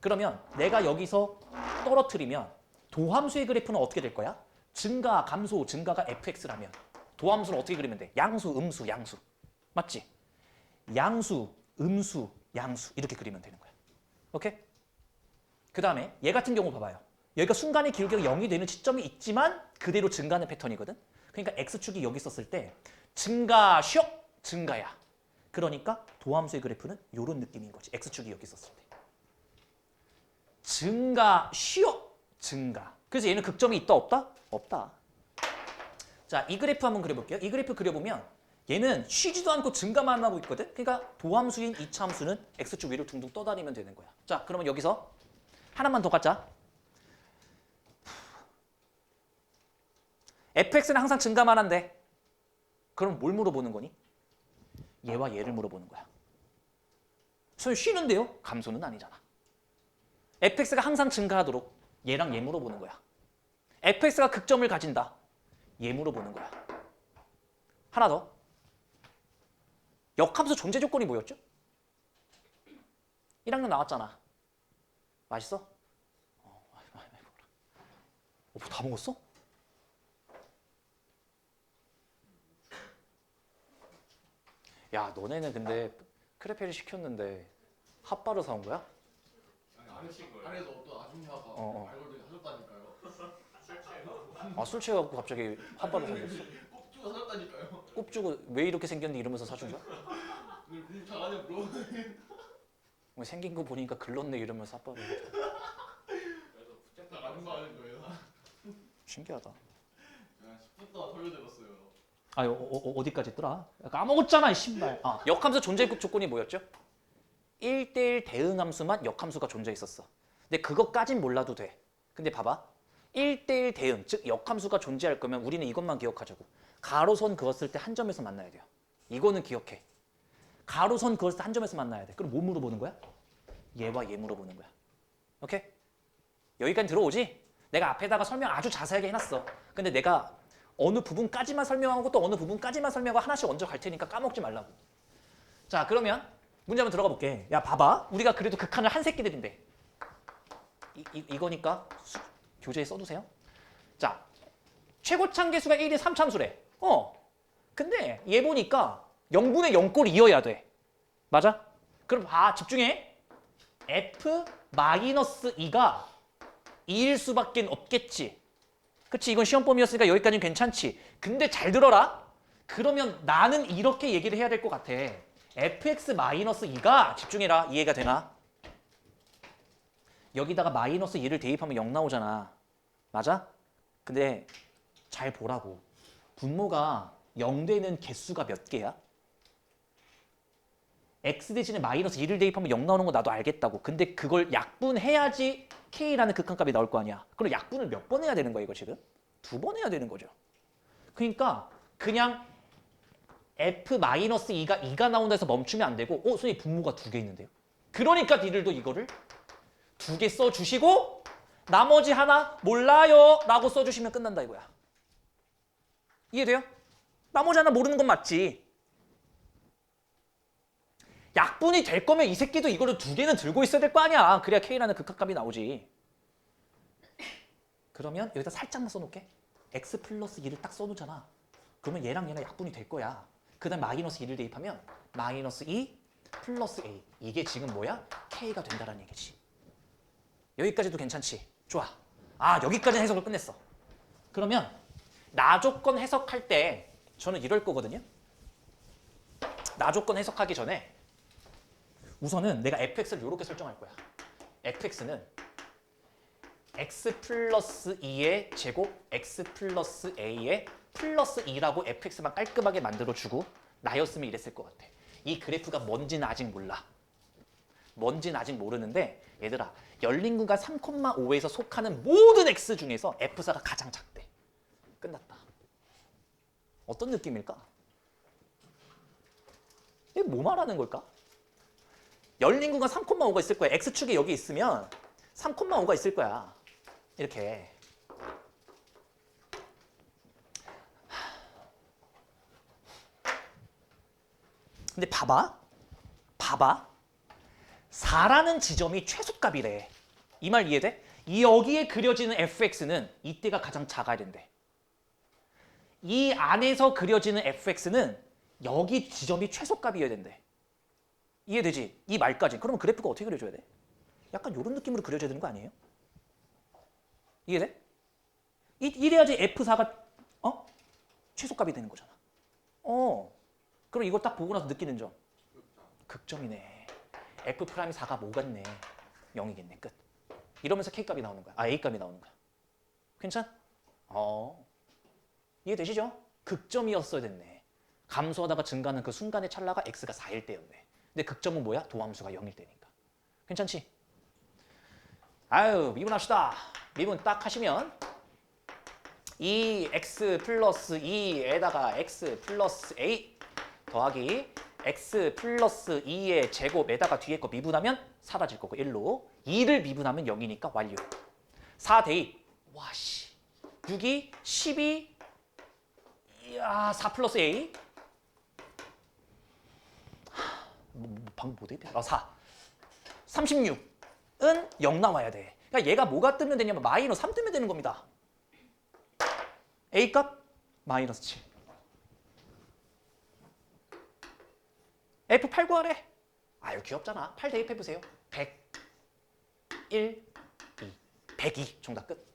그러면 내가 여기서 떨어뜨리면 도함수의 그래프는 어떻게 될 거야? 증가, 감소, 증가가 fx라면 도함수는 어떻게 그리면 돼? 양수, 음수, 양수. 맞지? 양수, 음수, 양수 이렇게 그리면 되는 거야. 오케이? 그 다음에 얘 같은 경우 봐봐요. 여기가 순간의 기울기가 0이 되는 시점이 있지만 그대로 증가하는 패턴이거든. 그러니까 x축이 여기 있었을 때 증가, 쉬어, 증가야. 그러니까 도함수의 그래프는 이런 느낌인 거지. x축이 여기 있었을 때. 증가, 쉬어, 증가. 그래서 얘는 극점이 있다, 없다? 없다. 자, 이 그래프 한번 그려볼게요. 이 그래프 그려보면 얘는 쉬지도 않고 증가만 하고 있거든. 그러니까 도함수인 2차 함수는 x축 위로 둥둥 떠다니면 되는 거야. 자, 그러면 여기서 하나만 더 갖자. fx는 항상 증가만 한대. 그럼 뭘 물어보는 거니? 얘와 얘를 물어보는 거야. 그래서 쉬는데요? 감소는 아니잖아. fx가 항상 증가하도록 얘랑 얘 물어보는 거야. fx가 극점을 가진다. 얘 물어보는 거야. 하나 더. 역함수 존재 조건이 뭐였죠? 1학년 나왔잖아. 맛있어? 다 먹었어? 야, 너네는 근데 크레페를 시켰는데 핫바를 사온 거야? 안에서 어떤 아줌마가 발걸음이 하셨다니까요. 아, 술 취해갖고 갑자기 핫바를 사줬어? 꼭 찍어 사셨다니까요. 꼽 주고 왜 이렇게 생겼니 이러면서 사준 거야? 오늘 공부 잘하냐 물어보더니 뭐 생긴 거 보니까 글렀네 이러면서 핫바를 사. 그래서 다 아줌마 하는 거예요. 신기하다. 제가 10분 동안 설교들었어요. 아, 어디까지 했더라? 까먹었잖아, 이 신발. 아, 역함수 존재 조건이 뭐였죠? 1대1 대응함수만 역함수가 존재했었어. 근데 그것까진 몰라도 돼. 근데 봐봐. 1대1 대응, 즉 역함수가 존재할 거면 우리는 이것만 기억하자고. 가로선 그었을 때 한 점에서 만나야 돼요. 이거는 기억해. 가로선 그었을 때 한 점에서 만나야 돼. 그럼 뭐 물어보는 거야? 얘와 얘 물어보는 거야. 오케이? 여기까지 들어오지? 내가 앞에다가 설명 아주 자세하게 해놨어. 근데 내가 어느 부분까지만 설명하고 또 어느 부분까지만 설명하고 하나씩 얹어 갈 테니까 까먹지 말라고. 자, 그러면 문제 한번 들어가 볼게. 야, 봐봐. 우리가 그래도 극한을 한 새끼들인데. 이거니까 교재에 써두세요. 자, 최고차계수가 1이 3참수래. 근데 얘 보니까 0분의 0꼴 이어야 돼. 맞아? 그럼 집중해. f-2가 2일 수밖에 없겠지. 그치? 이건 시험범위였으니까 여기까지는 괜찮지. 근데 잘 들어라. 그러면 나는 이렇게 얘기를 해야 될 것 같아. fx-2가 집중해라. 이해가 되나? 여기다가 마이너스 2를 대입하면 0 나오잖아. 맞아? 근데 잘 보라고. 분모가 0 되는 개수가 몇 개야? x 대신에 마이너스 2를 대입하면 0 나오는 거 나도 알겠다고. 근데 그걸 약분해야지 k라는 극한값이 나올 거 아니야. 그럼 약분을 몇 번 해야 되는 거야 이거 지금? 2번 해야 되는 거죠. 그러니까 그냥 f-2가 2가 나온다 해서 멈추면 안 되고 선생님 분모가 2개 있는데요. 그러니까 니들도 이거를 2개 써주시고 나머지 하나 몰라요 라고 써주시면 끝난다 이거야. 이해돼요? 나머지 하나 모르는 건 맞지. 약분이 될 거면 이 새끼도 이거를 두 개는 들고 있어야 될 거 아니야. 그래야 K라는 극한값이 나오지. 그러면 여기다 살짝만 써놓게. X 플러스 2를 딱 써놓잖아. 그러면 얘랑 얘랑 약분이 될 거야. 그 다음 마이너스 2를 대입하면 마이너스 2 플러스 A. 이게 지금 뭐야? K가 된다는 얘기지. 여기까지도 괜찮지? 좋아. 아, 여기까지는 해석을 끝냈어. 그러면 나조건 해석할 때 저는 이럴 거거든요. 나조건 해석하기 전에 우선은 내가 fx를 이렇게 설정할 거야. fx는 x 플러스 2의 제곱 x 플러스 a의 플러스 2라고 fx만 깔끔하게 만들어주고 나였으면 이랬을 것 같아. 이 그래프가 뭔지는 아직 몰라. 뭔지는 아직 모르는데 얘들아 열린 구간 3,5에서 속하는 모든 x 중에서 f사가 가장 작대. 끝났다. 어떤 느낌일까? 이게 뭐 말하는 걸까? 열린 구간 3,5가 있을 거야. x축이 여기 있으면 3,5가 있을 거야. 이렇게. 근데 봐봐. 4라는 지점이 최소값이래. 이 말 이해돼? 이 여기에 그려지는 fx는 이때가 가장 작아야 된대. 이 안에서 그려지는 fx는 여기 지점이 최소값이어야 된대. 이해되지? 이 말까지. 그러면 그래프가 어떻게 그려줘야 돼? 약간 이런 느낌으로 그려져야 되는 거 아니에요? 이해돼? 이래야지 F4가 최소값이 되는 거잖아. 그럼 이걸 딱 보고 나서 느끼는 점. 극점이네. F'4가 뭐 같네. 0이겠네. 끝. 이러면서 K값이 나오는 거야. 아, A값이 나오는 거야. 괜찮? 이해되시죠? 극점이었어야 됐네. 감소하다가 증가하는 그 순간의 찰나가 X가 4일 때였네. 근데 극점은 뭐야? 도함수가 0일 때니까. 괜찮지? 아유, 미분합시다. 미분 딱 하시면 이 x 플러스 2에다가 x 플러스 a 더하기 x 플러스 2의 제곱에다가 뒤에 거 미분하면 사라질 거고 1로 2를 미분하면 0이니까 완료. 4 대입. 와씨. 6이 12. 이야, 4 플러스 a. 방금 뭐 대입해? 4. 36은 0 나와야 돼. 그러니까 얘가 뭐가 뜨면 되냐면 마이너스 3 뜨면 되는 겁니다. A값 마이너스 7. F8 구하래. 아유 귀엽잖아. 8 대입해보세요. 100, 1, 2. 102. 정답 끝.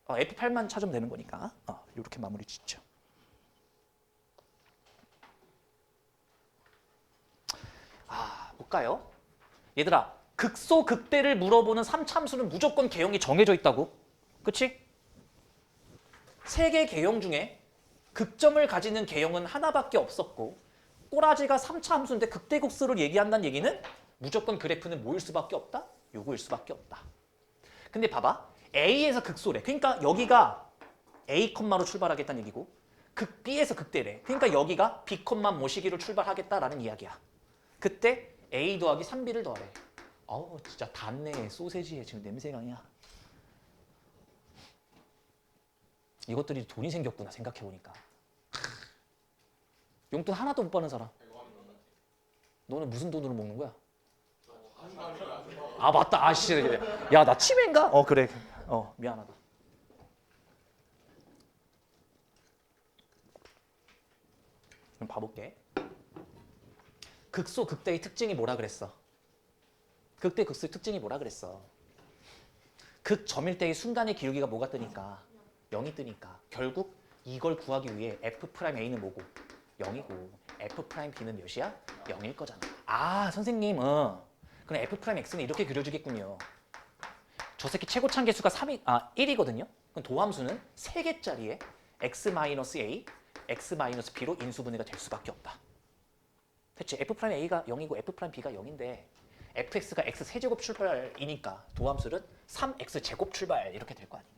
F8만 찾으면 되는 거니까 이렇게 마무리 짓죠. 볼까요? 얘들아, 극소 극대를 물어보는 3참수는 무조건 개형이 정해져 있다고. 그치? 3개 개형 중에 극점을 가지는 개형은 하나밖에 없었고 꼬라지가 3차함수인데 극대극소를 얘기한다는 얘기는 무조건 그래프는 뭐일 수밖에 없다? 요거일 수밖에 없다. 근데 봐봐. A에서 극소래. 그러니까 여기가 A, 로 출발하겠다는 얘기고 극 B에서 극대래. 그러니까 여기가 B, 모시기로 출발하겠다라는 이야기야. 그때 A 더하기 3B를 더하래. 진짜 닿네. 소세지에 지금 냄새가냐. 이것들이 돈이 생겼구나 생각해보니까. 용돈 하나도 못 받는 사람. 너는 무슨 돈으로 먹는 거야? 아 맞다. 아씨. 야 나 치매인가? 그래. 미안하다. 그럼 봐볼게. 극소 극대의 특징이 뭐라 그랬어? 극대 극소의 특징이 뭐라 그랬어? 극점일 때의 순간의 기울기가 뭐가 뜨니까? 0이 뜨니까 결국 이걸 구하기 위해 F'A는 뭐고? 0이고 F'B는 몇이야? 0일 거잖아. 선생님 그럼 F'X는 이렇게 그려주겠군요. 저 새끼 최고차계수가 1이거든요. 그럼 도함수는 3개짜리에 X-A, X-B로 인수분해가 될 수밖에 없다. 대체 F'A가 0이고 F'B가 0인데 fx가 x 세제곱 출발이니까 도함수는 3x 제곱 출발 이렇게 될 거 아니니.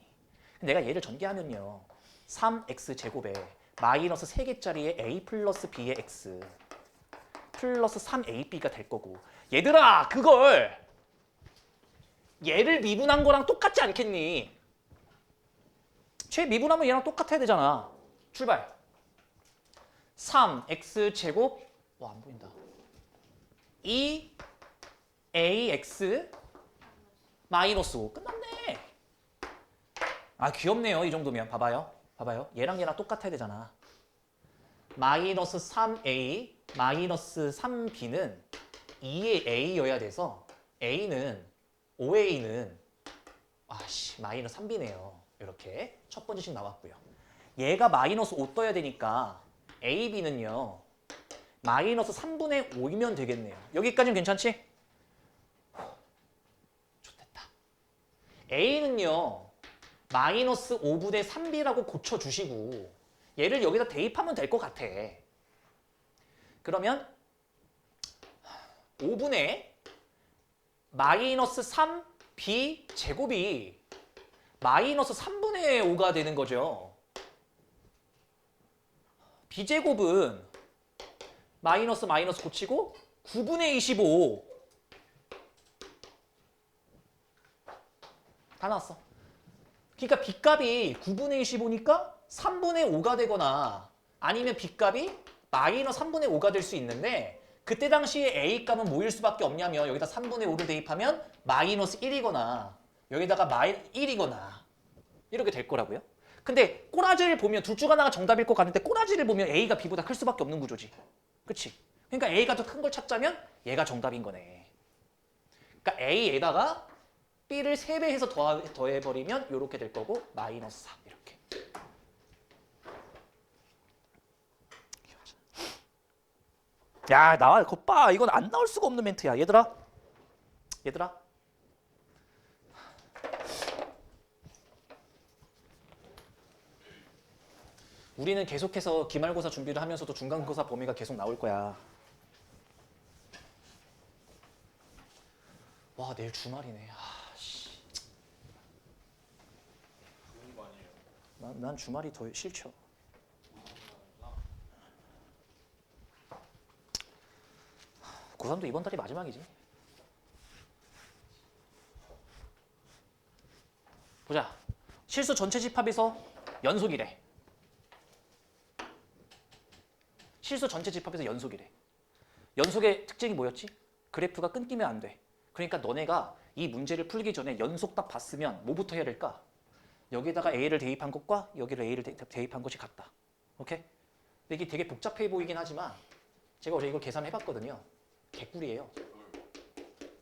내가 얘를 전개하면요. 3x 제곱에 마이너스 3개짜리의 a 플러스 b의 x 플러스 3ab가 될 거고 얘들아 그걸 얘를 미분한 거랑 똑같지 않겠니? 쟤 미분하면 얘랑 똑같아야 되잖아. 출발 3x 제곱 안 보인다. 2ax 마이너스 5 끝났네. 아 귀엽네요. 이 정도면 봐봐요. 봐봐요. 얘랑 얘랑 똑같아야 되잖아. 마이너스 3a 마이너스 3b는 2의 a여야 돼서 a는 5a는 마이너스 3b네요. 이렇게 첫 번째씩 나왔고요. 얘가 마이너스 5 떠야 되니까 a, b는요. 마이너스 3분의 5이면 되겠네요. 여기까지는 괜찮지? 좋겠다. a는요. 마이너스 5분의 3b라고 고쳐주시고 얘를 여기다 대입하면 될 것 같아. 그러면 5분의 마이너스 3b 제곱이 마이너스 3분의 5가 되는 거죠. b제곱은 마이너스 마이너스 고치고 9분의 25 다 나왔어. 그러니까 b값이 9분의 25니까 3분의 5가 되거나 아니면 b값이 마이너스 3분의 5가 될 수 있는데 그때 당시에 a값은 뭐일 수밖에 없냐면 여기다 3분의 5를 대입하면 마이너스 1이거나 여기다가 1이거나 이렇게 될 거라고요. 근데 꼬라지를 보면 둘 중 하나가 정답일 것 같은데 꼬라지를 보면 a가 b보다 클 수밖에 없는 구조지. 그치? 그러니까 a가 더 큰 걸 찾자면 얘가 정답인 거네. 그러니까 a에다가 b를 3배 해서 더해버리면 이렇게 될 거고 마이너스 4 이렇게. 야 나와 그거 봐. 이건 안 나올 수가 없는 멘트야. 얘들아 우리는 계속해서 기말고사 준비를 하면서도 중간고사 범위가 계속 나올 거야. 와 내일 주말이네. 좋은 거 아니에요? 난 주말이 더 싫죠. 고3도 이번 달이 마지막이지. 보자. 실수 전체 집합에서 연속이래. 실수 전체 집합에서 연속이래. 연속의 특징이 뭐였지? 그래프가 끊기면 안 돼. 그러니까 너네가 이 문제를 풀기 전에 연속 딱 봤으면 뭐부터 해야 될까? 여기다가 A를 대입한 것과 여기를 A를 대입한 것이 같다. 오케이? 근데 이게 되게 복잡해 보이긴 하지만 제가 어제 이걸 계산해 봤거든요. 개꿀이에요.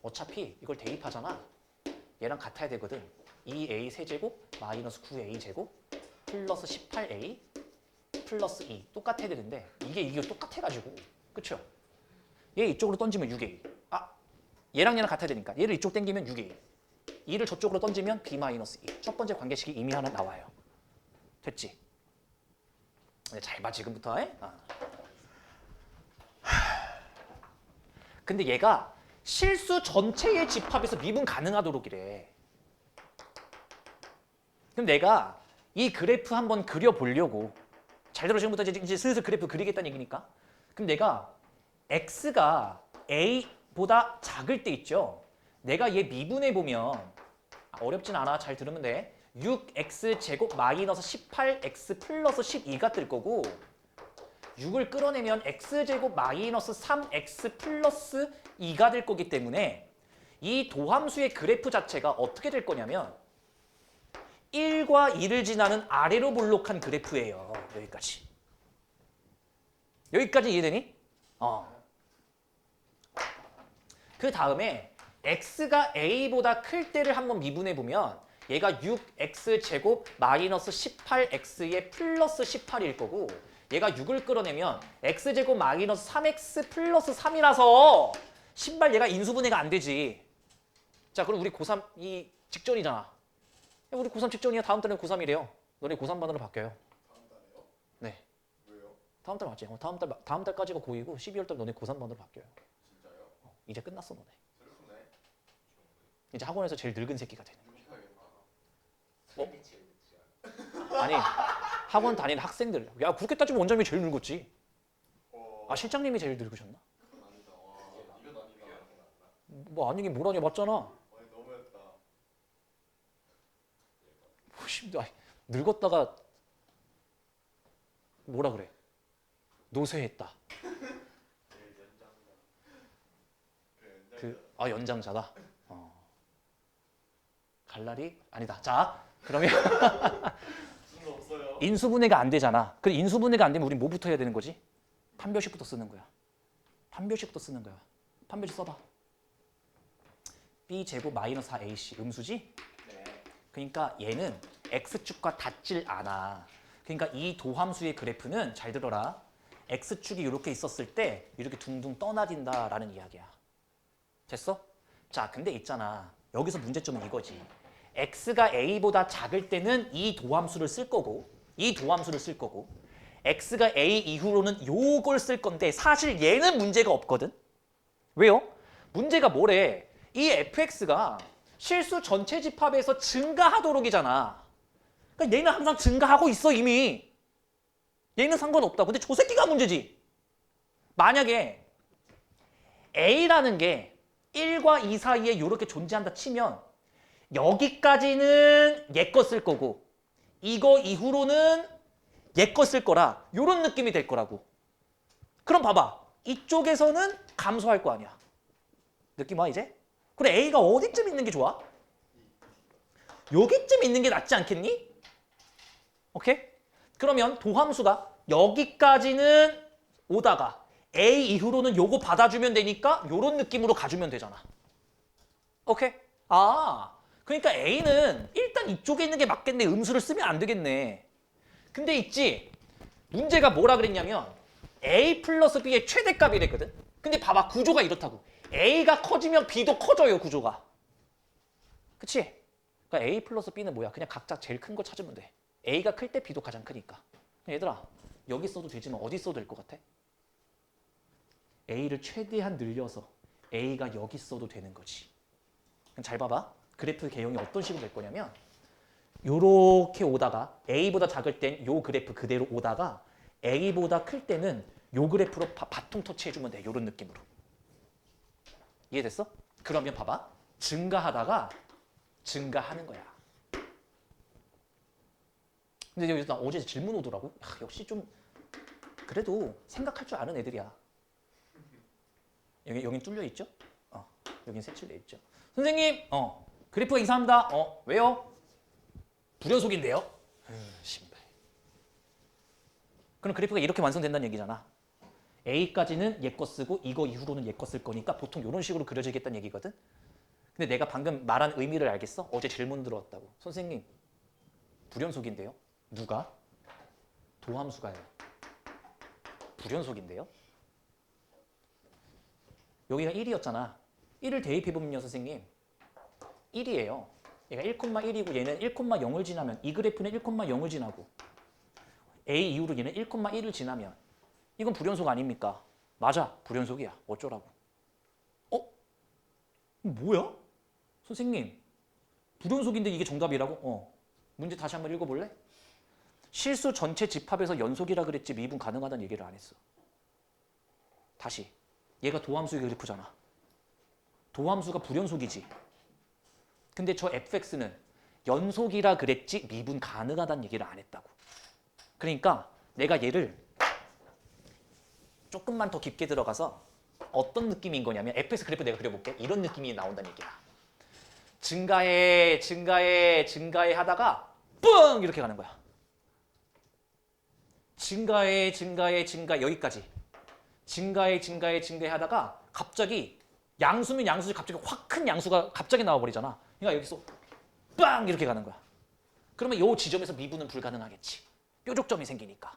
어차피 이걸 대입하잖아. 얘랑 같아야 되거든. 2A 세제곱 마이너스 9A 제곱 플러스 18A 플러스 2 똑같아야 되는데 이게 똑같아가지고 그쵸? 얘 이쪽으로 던지면 6A 얘랑 같아야 되니까 얘를 이쪽 당기면 6A 2를 저쪽으로 던지면 B 마이너스 2 첫 번째 관계식이 이미 하나 나와요. 됐지? 잘 봐 지금부터. 근데 얘가 실수 전체의 집합에서 미분 가능하도록 이래. 그럼 내가 이 그래프 한번 그려보려고 잘 들어 지금부터 이제 슬슬 그래프 그리겠다는 얘기니까 그럼 내가 x가 a보다 작을 때 있죠. 내가 얘 미분해보면 어렵진 않아. 잘 들으면 돼. 6x 제곱 마이너스 18x 플러스 12가 뜰 거고 6을 끌어내면 x제곱 마이너스 3x 플러스 2가 될 거기 때문에 이 도함수의 그래프 자체가 어떻게 될 거냐면 1과 2를 지나는 아래로 볼록한 그래프예요. 여기까지. 여기까지 이해되니? 그 다음에 x가 a보다 클 때를 한번 미분해 보면 얘가 6x제곱 마이너스 18x의 플러스 18일 거고 얘가 6을 끌어내면 x제곱 마이너스 3x 플러스 3이라서 신발 얘가 인수분해가 안 되지. 자 그럼 우리 고3 이 직전이잖아. 우리 고3 직전이야. 다음 달에 고3이래요. 너네 고3 반으로 바뀌어요. 다음 달에요? 네. 왜요? 다음 달 맞지? 다음 달까지가 고2고 12월 달 너네 고3 반으로 바뀌어요. 진짜요? 이제 끝났어 너네. 슬프네. 이제 학원에서 제일 늙은 새끼가 되는 묵혀야겠다. 거야. 아니 학원 다니는 학생들. 야 그렇게 따지면 원장님이 제일 늙었지. 실장님이 제일 늙으셨나? 아니다. 와, 이건 아니다. 뭐 아니긴 뭐라냐 맞잖아. 아니 너무했다. 늙었다가 뭐라 그래? 노쇠했다. 아 연장자다. 갈날이 아니다. 자 그러면 순서 없어요. 인수분해가 안 되잖아. 그 인수분해가 안 되면 우리 뭐부터 해야 되는 거지? 판별식부터 쓰는 거야. 판별식부터 쓰는 거야. 판별식 써봐. b제곱 마이너스 4ac 음수지? 네. 그러니까 얘는 x축과 닿질 않아. 그러니까 이 도함수의 그래프는 잘 들어라. x축이 이렇게 있었을 때 이렇게 둥둥 떠나진다라는 이야기야. 됐어? 자, 근데 있잖아. 여기서 문제점은 이거지. x가 a보다 작을 때는 이 도함수를 쓸 거고 x가 a 이후로는 요걸 쓸 건데 사실 얘는 문제가 없거든. 왜요? 문제가 뭐래? 이 fx가 실수 전체 집합에서 증가하도록이잖아. 그러니까 얘는 항상 증가하고 있어 이미. 얘는 상관없다. 근데 저 새끼가 문제지. 만약에 a라는 게 1과 2 사이에 이렇게 존재한다 치면 여기까지는 얘 거 쓸 거고 이거 이후로는 얘 거 쓸 거라 이런 느낌이 될 거라고. 그럼 봐봐. 이쪽에서는 감소할 거 아니야. 느낌 와 이제? 그래 A가 어디쯤 있는 게 좋아? 여기쯤 있는 게 낫지 않겠니? 오케이? 그러면 도함수가 여기까지는 오다가 A 이후로는 요거 받아주면 되니까 요런 느낌으로 가주면 되잖아. 오케이? 아, 그러니까 A는 일단 이쪽에 있는 게 맞겠네. 음수를 쓰면 안 되겠네. 근데 있지? 문제가 뭐라 그랬냐면 A 플러스 B의 최대값이랬거든? 근데 봐봐. 구조가 이렇다고. A가 커지면 B도 커져요. 구조가. 그치? 그러니까 A 플러스 B는 뭐야? 그냥 각자 제일 큰 거 찾으면 돼. A가 클 때 B도 가장 크니까. 얘들아, 여기 써도 되지만 어디 써도 될 것 같아? A를 최대한 늘려서 A가 여기 써도 되는 거지. 그럼 잘 봐봐. 그래프 개형이 어떤 식으로 될 거냐면 요렇게 오다가 A보다 작을 땐 요 그래프 그대로 오다가 A보다 클 때는 요 그래프로 바통 터치해주면 돼. 요런 느낌으로. 이해됐어? 그러면 봐봐. 증가하다가 증가하는 거야. 근데 여기서 나 어제 질문 오더라고. 역시 좀 그래도 생각할 줄 아는 애들이야. 여긴 뚫려 있죠? 여긴 색칠돼 있죠. 선생님, 그래프가 이상합니다. 왜요? 불연속인데요? 신발. 그럼 그래프가 이렇게 완성된다는 얘기잖아. A까지는 얘 거 쓰고 이거 이후로는 얘 거 쓸 거니까 보통 이런 식으로 그려지겠다는 얘기거든. 근데 내가 방금 말한 의미를 알겠어? 어제 질문 들어왔다고. 선생님, 불연속인데요? 누가? 도함수가요. 불연속인데요? 여기가 1이었잖아. 1을 대입해보면요, 선생님. 1이에요. 얘가 1,1이고 얘는 1,0을 지나면 이 그래프는 1,0을 지나고 A 이후로 얘는 1,1을 지나면 이건 불연속 아닙니까? 맞아, 불연속이야. 어쩌라고. 뭐야? 선생님, 불연속인데 이게 정답이라고? 문제 다시 한번 읽어볼래? 실수 전체 집합에서 연속이라 그랬지 미분 가능하다는 얘기를 안 했어. 다시. 얘가 도함수의 그래프잖아. 도함수가 불연속이지. 근데 저 fx는 연속이라 그랬지 미분 가능하다는 얘기를 안 했다고. 그러니까 내가 얘를 조금만 더 깊게 들어가서 어떤 느낌인 거냐면 fx 그래프 내가 그려볼게. 이런 느낌이 나온다는 얘기야. 증가해 하다가 뿡 이렇게 가는 거야. 증가해 여기까지. 증가해 하다가 갑자기 양수면 양수지 갑자기 확 큰 양수가 갑자기 나와버리잖아. 그러니까 여기서 빵 이렇게 가는 거야. 그러면 이 지점에서 미분은 불가능하겠지. 뾰족점이 생기니까.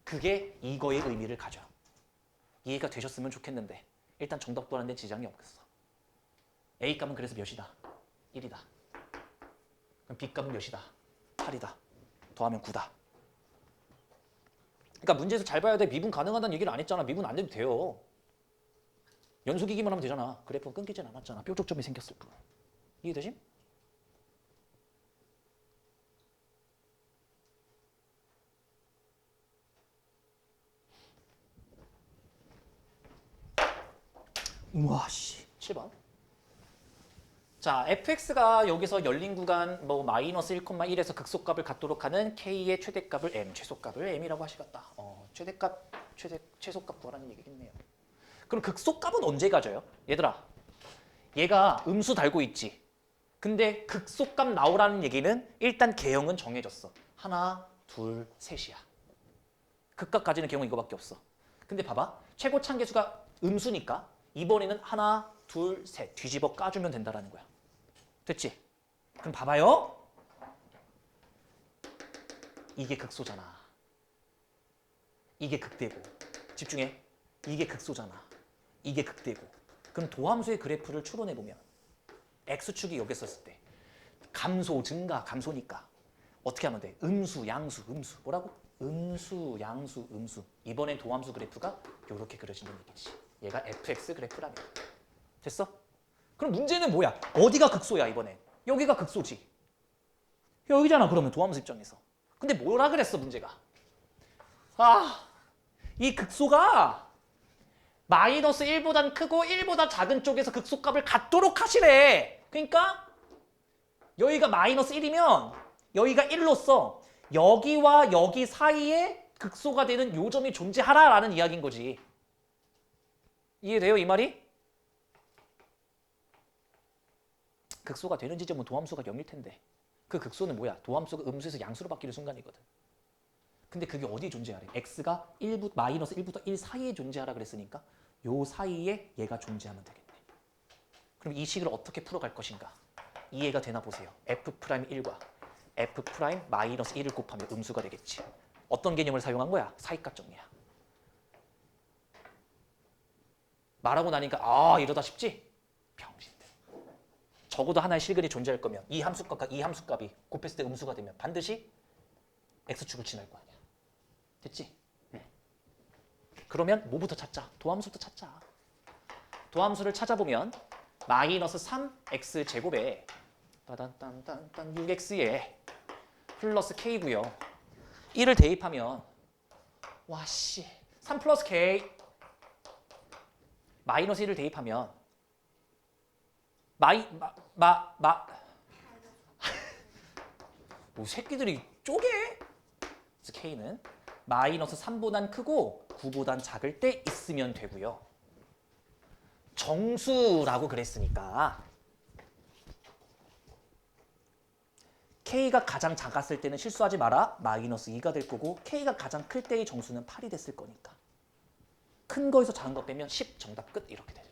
그게 이거의 의미를 가져. 이해가 되셨으면 좋겠는데 일단 정답 도하는 데 지장이 없겠어. A값은 그래서 몇이다? 1이다. 그럼 B값은 몇이다? 8이다. 더하면 9다. 그러니까 문제에서 잘 봐야 돼. 미분 가능하다는 얘기를 안 했잖아. 미분 안 돼도 돼요. 연속이기만 하면 되잖아. 그래프는 끊기진 않았잖아. 뾰족점이 생겼을 뿐. 이해되지? 우와 씨. 7번. 자, fx가 여기서 열린 구간 마이너스 1,1에서 극소값을 갖도록 하는 k의 최대값을 m, 최소값을 m이라고 하시겠다. 최대값, 최소값 구하라는 얘기겠네요. 그럼 극소값은 언제 가져요? 얘들아, 얘가 음수 달고 있지. 근데 극소값 나오라는 얘기는 일단 개형은 정해졌어. 하나, 둘, 셋이야. 극값까지는 개형은 이거밖에 없어. 근데 봐봐. 최고 참계수가 음수니까 이번에는 하나, 둘, 셋 뒤집어 까주면 된다라는 거야. 됐지? 그럼 봐봐요. 이게 극소잖아. 이게 극대고. 집중해. 이게 극소잖아. 이게 극대고. 그럼 도함수의 그래프를 추론해보면 X축이 여기 있었을 때 감소, 증가, 감소니까 어떻게 하면 돼? 음수, 양수, 음수. 뭐라고? 음수, 양수, 음수. 이번엔 도함수 그래프가 이렇게 그려진다는 얘기지. 얘가 fx 그래프라면. 됐어? 그럼 문제는 뭐야? 어디가 극소야 이번엔? 여기가 극소지. 여기잖아 그러면 도함수 입장에서. 근데 뭐라 그랬어 문제가? 이 극소가 마이너스 1보단 크고 1보다 작은 쪽에서 극소값을 갖도록 하시래. 그러니까 여기가 마이너스 1이면 여기가 1로서 여기와 여기 사이에 극소가 되는 요점이 존재하라라는 이야기인 거지. 이해돼요 이 말이? 극소가 되는 지점은 도함수가 0일 텐데 그 극소는 뭐야? 도함수가 음수에서 양수로 바뀌는 순간이거든. 근데 그게 어디에 존재하래? x가 마이너스 1부터 1 사이에 존재하라 그랬으니까 요 사이에 얘가 존재하면 되겠네. 그럼 이 식을 어떻게 풀어갈 것인가? 이해가 되나 보세요. f'1과 f'-1을 곱하면 음수가 되겠지. 어떤 개념을 사용한 거야? 사이값 정리야. 말하고 나니까 이러다 싶지? 병신들. 적어도 하나의 실근이 존재할 거면 이 함수값이 곱했을 때 음수가 되면 반드시 x축을 지날 거 아니야. 됐지? 그러면 뭐부터 찾자? 도함수부터 찾자. 도함수를 찾아보면 마이너스 3x 제곱에 6x에 플러스 k고요. 1을 대입하면 3 플러스 k 마이너스 1을 대입하면 뭐 새끼들이 쪼개? 그래서 k는 마이너스 3보단 크고 9보단 작을 때 있으면 되고요. 정수라고 그랬으니까 k가 가장 작았을 때는 실수하지 마라. 마이너스 2가 될 거고 k가 가장 클 때의 정수는 8이 됐을 거니까 큰 거에서 작은 거 빼면 10 정답 끝 이렇게 되죠.